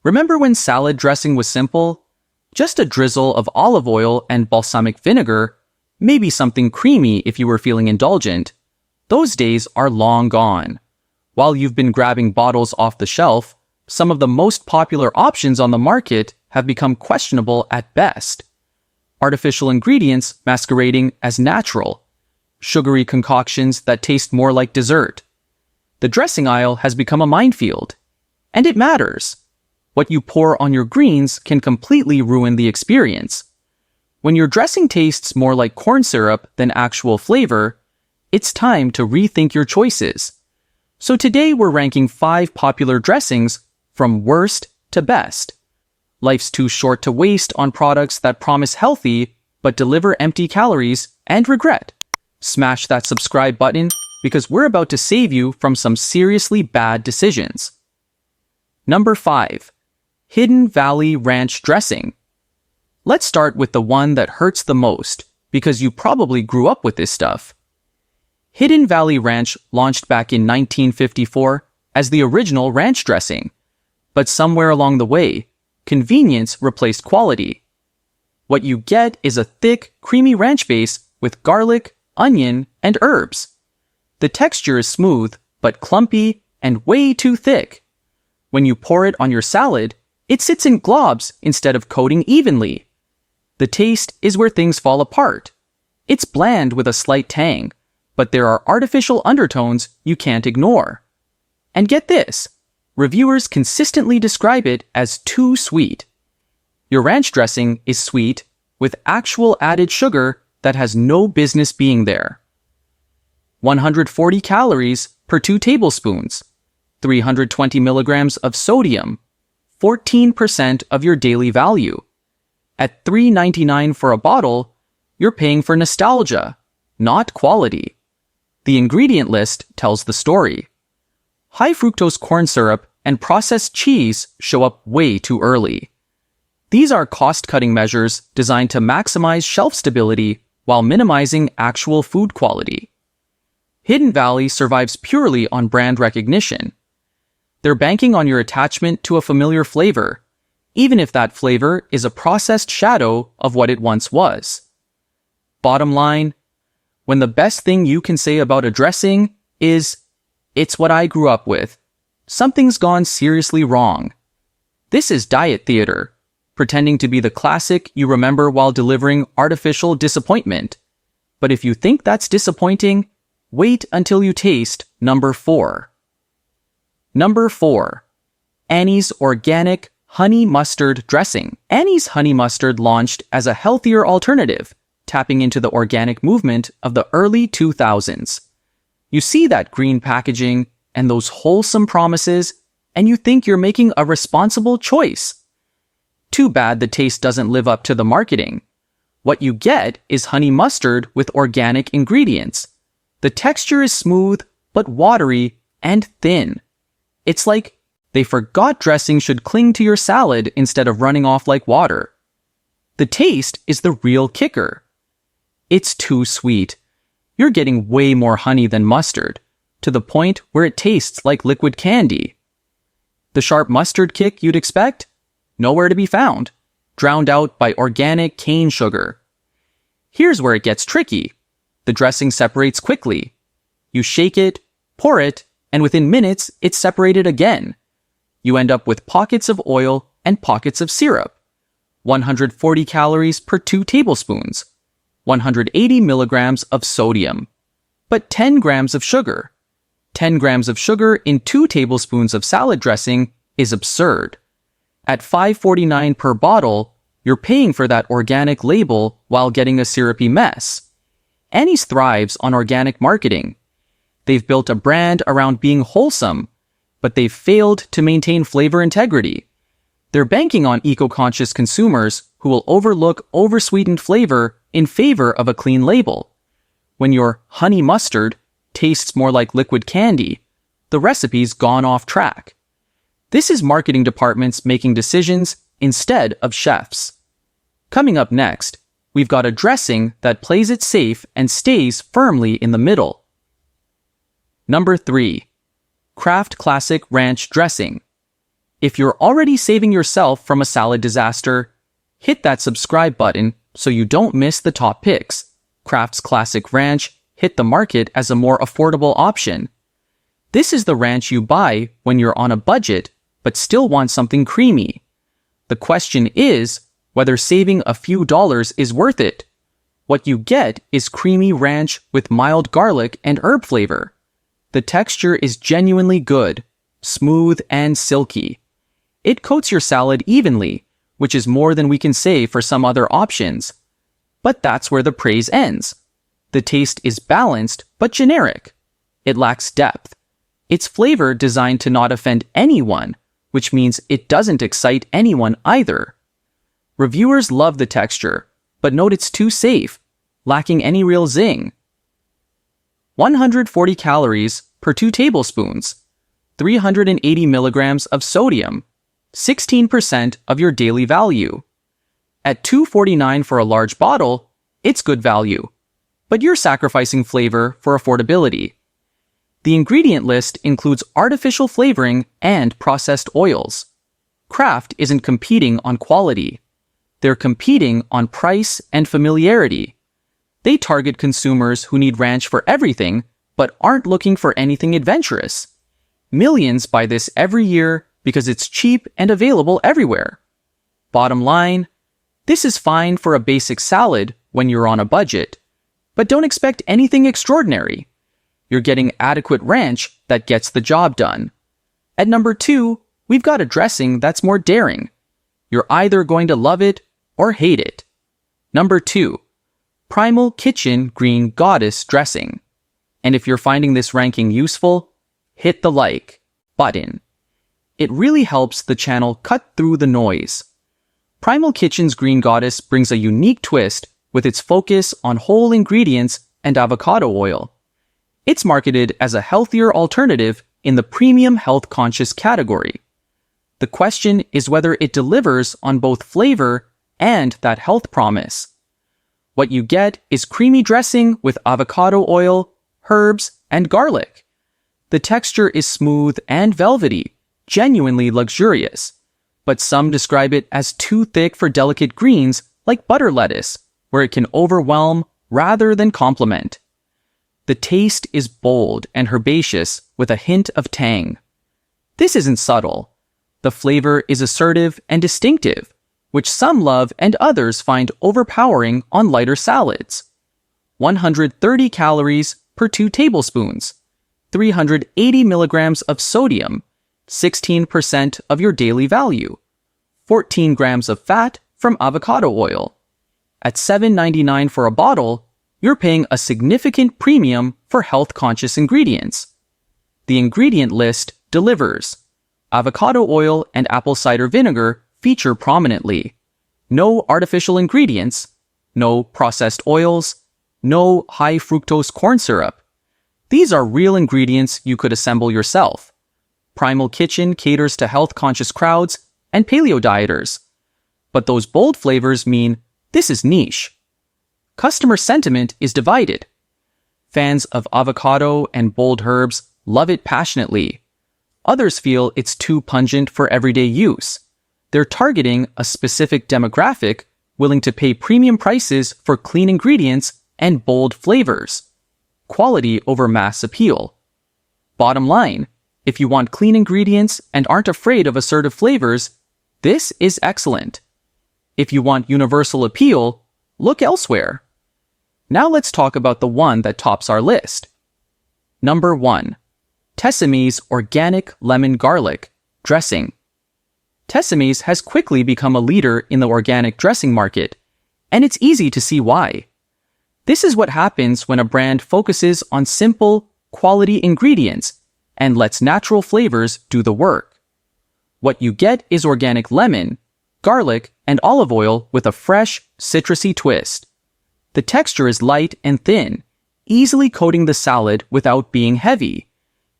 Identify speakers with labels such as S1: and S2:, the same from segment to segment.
S1: Remember when salad dressing was simple? Just a drizzle of olive oil and balsamic vinegar, maybe something creamy if you were feeling indulgent. Those days are long gone. While you've been grabbing bottles off the shelf, some of the most popular options on the market have become questionable at best. Artificial ingredients masquerading as natural, sugary concoctions that taste more like dessert. The dressing aisle has become a minefield. And it matters. What you pour on your greens can completely ruin the experience. When your dressing tastes more like corn syrup than actual flavor, it's time to rethink your choices. So today we're ranking 5 popular dressings from worst to best. Life's too short to waste on products that promise healthy but deliver empty calories and regret. Smash that subscribe button because we're about to save you from some seriously bad decisions. Number 5. Hidden Valley Ranch Dressing. Let's start with the one that hurts the most because you probably grew up with this stuff. Hidden Valley Ranch launched back in 1954 as the original ranch dressing, but somewhere along the way, convenience replaced quality. What you get is a thick, creamy ranch base with garlic, onion, and herbs. The texture is smooth, but clumpy and way too thick. When you pour it on your salad, it sits in globs instead of coating evenly. The taste is where things fall apart. It's bland with a slight tang, but there are artificial undertones you can't ignore. And get this, reviewers consistently describe it as too sweet. Your ranch dressing is sweet with actual added sugar that has no business being there. 140 calories per 2 tablespoons, 320 milligrams of sodium, 14% of your daily value. At $3.99 for a bottle, you're paying for nostalgia, not quality. The ingredient list tells the story. High fructose corn syrup and processed cheese show up way too early. These are cost-cutting measures designed to maximize shelf stability while minimizing actual food quality. Hidden Valley survives purely on brand recognition. They're banking on your attachment to a familiar flavor, even if that flavor is a processed shadow of what it once was. Bottom line, when the best thing you can say about a dressing is, "It's what I grew up with," something's gone seriously wrong. This is diet theater, pretending to be the classic you remember while delivering artificial disappointment. But if you think that's disappointing, wait until you taste number 4. Number 4. Annie's Organic Honey Mustard Dressing. Annie's Honey Mustard launched as a healthier alternative, tapping into the organic movement of the early 2000s. You see that green packaging and those wholesome promises, and you think you're making a responsible choice. Too bad the taste doesn't live up to the marketing. What you get is honey mustard with organic ingredients. The texture is smooth, but watery and thin. It's like they forgot dressing should cling to your salad instead of running off like water. The taste is the real kicker. It's too sweet. You're getting way more honey than mustard, to the point where it tastes like liquid candy. The sharp mustard kick you'd expect? Nowhere to be found, drowned out by organic cane sugar. Here's where it gets tricky. The dressing separates quickly. You shake it, pour it, and within minutes, it's separated again. You end up with pockets of oil and pockets of syrup. 140 calories per 2 tablespoons. 180 milligrams of sodium. But 10 grams of sugar. 10 grams of sugar in 2 tablespoons of salad dressing is absurd. At $5.49 per bottle, you're paying for that organic label while getting a syrupy mess. Annie's thrives on organic marketing. They've built a brand around being wholesome, but they've failed to maintain flavor integrity. They're banking on eco-conscious consumers who will overlook oversweetened flavor in favor of a clean label. When your honey mustard tastes more like liquid candy, the recipe's gone off track. This is marketing departments making decisions instead of chefs. Coming up next, we've got a dressing that plays it safe and stays firmly in the middle. Number 3. Kraft Classic Ranch Dressing. If you're already saving yourself from a salad disaster, hit that subscribe button so you don't miss the top picks. Kraft's Classic Ranch hit the market as a more affordable option. This is the ranch you buy when you're on a budget but still want something creamy. The question is whether saving a few dollars is worth it. What you get is creamy ranch with mild garlic and herb flavor. The texture is genuinely good, smooth and silky. It coats your salad evenly, which is more than we can say for some other options. But that's where the praise ends. The taste is balanced but generic. It lacks depth. Its flavor designed to not offend anyone, which means it doesn't excite anyone either. Reviewers love the texture, but note it's too safe, lacking any real zing. 140 calories per 2 tablespoons, 380 milligrams of sodium, 16% of your daily value. At $2.49 for a large bottle, it's good value, but you're sacrificing flavor for affordability. The ingredient list includes artificial flavoring and processed oils. Kraft isn't competing on quality. They're competing on price and familiarity. They target consumers who need ranch for everything, but aren't looking for anything adventurous. Millions buy this every year because it's cheap and available everywhere. Bottom line, this is fine for a basic salad when you're on a budget, but don't expect anything extraordinary. You're getting adequate ranch that gets the job done. At number 2, we've got a dressing that's more daring. You're either going to love it or hate it. Number 2, Primal Kitchen Green Goddess Dressing. And if you're finding this ranking useful, hit the like button. It really helps the channel cut through the noise. Primal Kitchen's Green Goddess brings a unique twist with its focus on whole ingredients and avocado oil. It's marketed as a healthier alternative in the premium health-conscious category. The question is whether it delivers on both flavor and that health promise. What you get is creamy dressing with avocado oil, herbs, and garlic. The texture is smooth and velvety, genuinely luxurious, but some describe it as too thick for delicate greens like butter lettuce, where it can overwhelm rather than complement. The taste is bold and herbaceous with a hint of tang. This isn't subtle. The flavor is assertive and distinctive, which some love and others find overpowering on lighter salads. 130 calories per 2 tablespoons, 380 milligrams of sodium, 16% of your daily value, 14 grams of fat from avocado oil. At $7.99 for a bottle, you're paying a significant premium for health-conscious ingredients. The ingredient list delivers. Avocado oil and apple cider vinegar feature prominently. No artificial ingredients, no processed oils, no high fructose corn syrup. These are real ingredients you could assemble yourself. Primal Kitchen caters to health-conscious crowds and paleo dieters. But those bold flavors mean this is niche. Customer sentiment is divided. Fans of avocado and bold herbs love it passionately. Others feel it's too pungent for everyday use. They're targeting a specific demographic willing to pay premium prices for clean ingredients and bold flavors. Quality over mass appeal. Bottom line, if you want clean ingredients and aren't afraid of assertive flavors, this is excellent. If you want universal appeal, look elsewhere. Now let's talk about the one that tops our list. Number 1. TESSEME's Organic Lemon Garlic Dressing. TESSEME's has quickly become a leader in the organic dressing market, and it's easy to see why. This is what happens when a brand focuses on simple, quality ingredients and lets natural flavors do the work. What you get is organic lemon, garlic, and olive oil with a fresh, citrusy twist. The texture is light and thin, easily coating the salad without being heavy.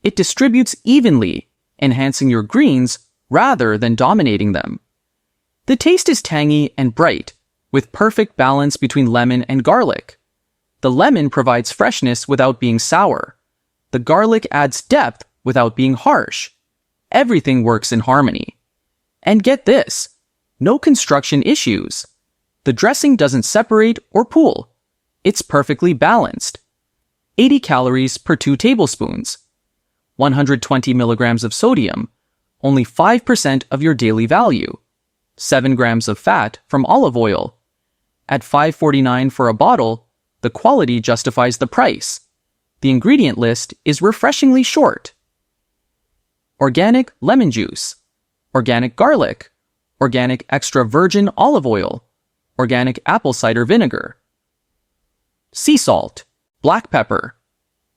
S1: It distributes evenly, enhancing your greens rather than dominating them. The taste is tangy and bright, with perfect balance between lemon and garlic. The lemon provides freshness without being sour. The garlic adds depth without being harsh. Everything works in harmony. And get this, no construction issues. The dressing doesn't separate or pool. It's perfectly balanced. 80 calories per 2 tablespoons. 120 milligrams of sodium, only 5% of your daily value. 7 grams of fat from olive oil. At $5.49 for a bottle, the quality justifies the price. The ingredient list is refreshingly short. Organic lemon juice, organic garlic, organic extra virgin olive oil, organic apple cider vinegar. Sea salt, black pepper.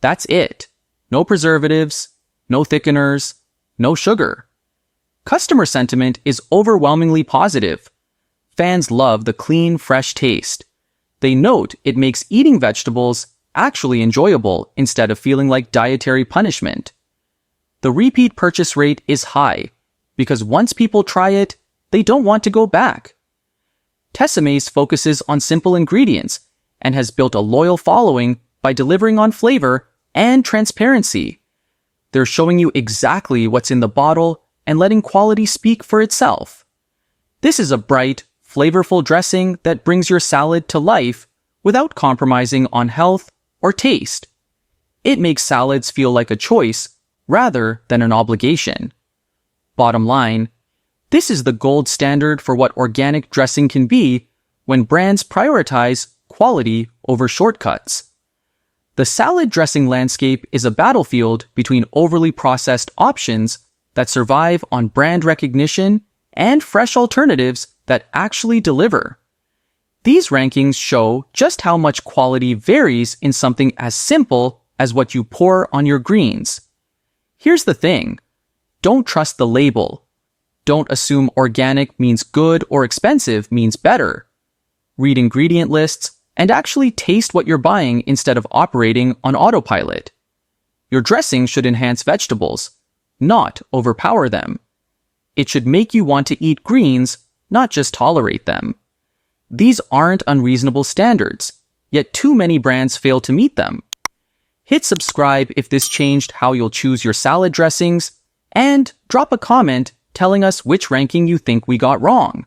S1: That's it. No preservatives, no thickeners, no sugar. Customer sentiment is overwhelmingly positive. Fans love the clean, fresh taste. They note it makes eating vegetables actually enjoyable instead of feeling like dietary punishment. The repeat purchase rate is high because once people try it, they don't want to go back. Tessemae's focuses on simple ingredients and has built a loyal following by delivering on flavor and transparency. They're showing you exactly what's in the bottle and letting quality speak for itself. This is a bright, flavorful dressing that brings your salad to life without compromising on health or taste. It makes salads feel like a choice rather than an obligation. Bottom line, this is the gold standard for what organic dressing can be when brands prioritize quality over shortcuts. The salad dressing landscape is a battlefield between overly processed options that survive on brand recognition and fresh alternatives that actually deliver. These rankings show just how much quality varies in something as simple as what you pour on your greens. Here's the thing. Don't trust the label. Don't assume organic means good or expensive means better. Read ingredient lists and actually taste what you're buying instead of operating on autopilot. Your dressing should enhance vegetables, not overpower them. It should make you want to eat greens, not just tolerate them. These aren't unreasonable standards, yet too many brands fail to meet them. Hit subscribe if this changed how you'll choose your salad dressings, and drop a comment telling us which ranking you think we got wrong.